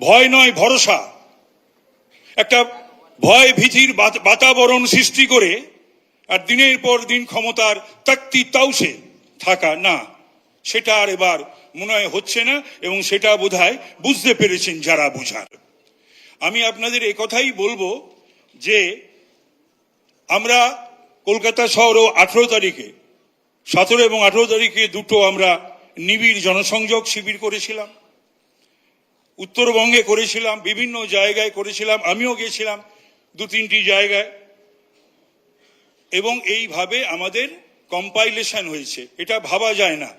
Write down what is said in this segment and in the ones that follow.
ভয় নয় ভরসা, একটা ভয় ভীতির বাতাবরণ সৃষ্টি করে আর দিনের পর দিন ক্ষমতার তাকতি তাউসে থাকা, না, সেটা আর এবার মনে হয় হচ্ছে না, এবং সেটা বোধহয় বুঝতে পেরেছেন যারা বোঝার। আমি আপনাদের একথাই বলবো যে আমরা কলকাতা শহরেও 18 তারিখে, 17 এবং 18 তারিখে দুটো আমরা নিবিড় জনসংযোগ শিবির করেছিলাম, উত্তরবঙ্গে করেছিলাম, বিভিন্ন জায়গায় করেছিলাম, আমিও গেছিলাম 2-3টি জায়গায়, এবং এইভাবে আমাদের কম্পাইলেশন হয়েছে। এটা ভাবা যায় না,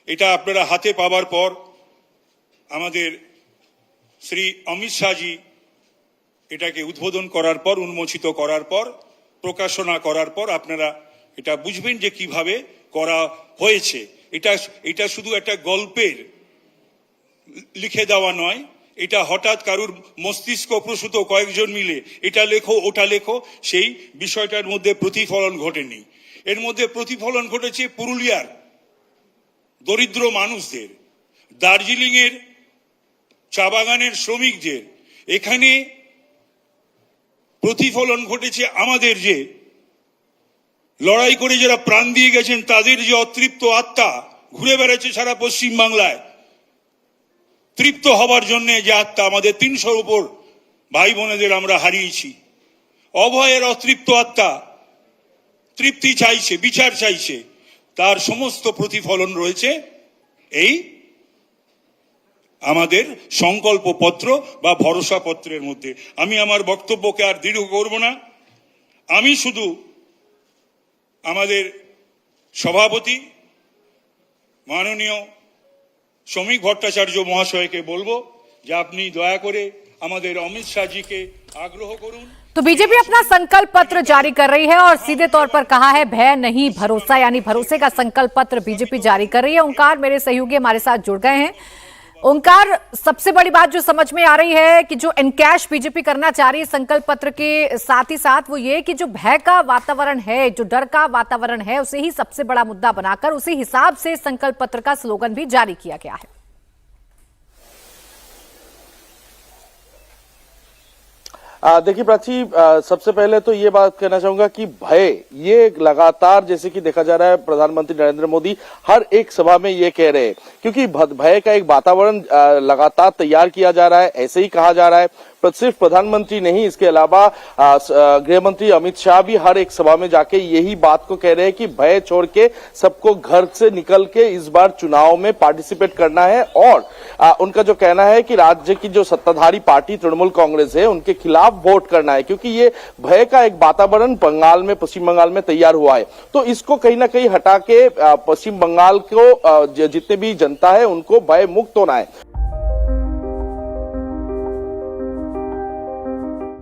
এটা আপনারা হাতে পাওয়ার পর, আমাদের শ্রী অমিত শাহজি এটাকে উদ্বোধন করার পর, উন্মোচিত করার পর, প্রকাশনা করার পর আপনারা এটা বুঝবেন যে কিভাবে করা হয়েছে। এটা শুধু একটা গল্পের লিখে দেওয়া নয়, এটা হঠাৎ কারুর মস্তিষ্ক প্রসূত কয়েকজন মিলে এটা লেখো ওটা লেখো সেই বিষয়টার মধ্যে প্রতিফলন ঘটেনি। এর মধ্যে প্রতিফলন ঘটেছে পুরুলিয়ার দরিদ্র মানুষদের, দার্জিলিংয়ের চা বাগানের শ্রমিকদের, এখানে প্রতিফলন ঘটেছে আমাদের যে লড়াই করে যারা প্রাণ দিয়ে গেছেন তাদের যে অতৃপ্ত আত্মা ঘুরে বেড়াচ্ছে সারা পশ্চিম বাংলায়, তৃপ্ত হবার জন্য যে আত্মা, আমাদের 300-র উপর ভাই বোনেদের আমরা হারিয়েছি। অভয়ের অতৃপ্ত আত্মা তৃপ্তি চাইছে, বিচার চাইছে, তার সমস্ত প্রতিফলন রয়েছে এই আমাদের সংকল্প পত্র বা ভরসা পত্রের মধ্যে। আমি আমার বক্তব্যকে আর দীর্ঘ করব না, আমি শুধু আমাদের সভাপতি মাননীয় শ্রমিক ভট্টাচার্য মহাশয়কে বলবো যে আপনি দয়া করে আমাদের অমিত শাহজিকে आग्रह करूं। तो बीजेपी अपना संकल्प पत्र जारी कर रही है और सीधे तौर पर कहा है भय नहीं भरोसा, यानी भरोसे का संकल्प पत्र बीजेपी जारी कर रही है। ओंकार मेरे सहयोगी हमारे साथ जुड़ गए हैं। ओंकार, सबसे बड़ी बात जो समझ में आ रही है कि जो एनकैश बीजेपी करना चाह रही है संकल्प पत्र के साथ ही साथ, वो ये कि जो भय का वातावरण है, जो डर का वातावरण है, उसे ही सबसे बड़ा मुद्दा बनाकर उसी हिसाब से संकल्प पत्र का स्लोगन भी जारी किया गया है। देखिए प्राची, सबसे पहले तो ये बात कहना चाहूंगा कि भय, ये लगातार जैसे कि देखा जा रहा है प्रधानमंत्री नरेंद्र मोदी हर एक सभा में ये कह रहे हैं, क्योंकि भय का एक वातावरण लगातार तैयार किया जा रहा है, ऐसे ही कहा जा रहा है। सिर्फ प्रधानमंत्री नहीं, इसके अलावा गृह मंत्री अमित शाह भी हर एक सभा में जाके यही बात को कह रहे हैं कि भय छोड़ के सबको घर से निकल के इस बार चुनाव में पार्टिसिपेट करना है। और उनका जो कहना है कि राज्य की जो सत्ताधारी पार्टी तृणमूल कांग्रेस है उनके खिलाफ वोट करना है, क्योंकि ये भय का एक वातावरण बंगाल में, पश्चिम बंगाल में तैयार हुआ है। तो इसको कहीं ना कहीं हटा के पश्चिम बंगाल को जितने भी जनता है उनको भय मुक्त होना है।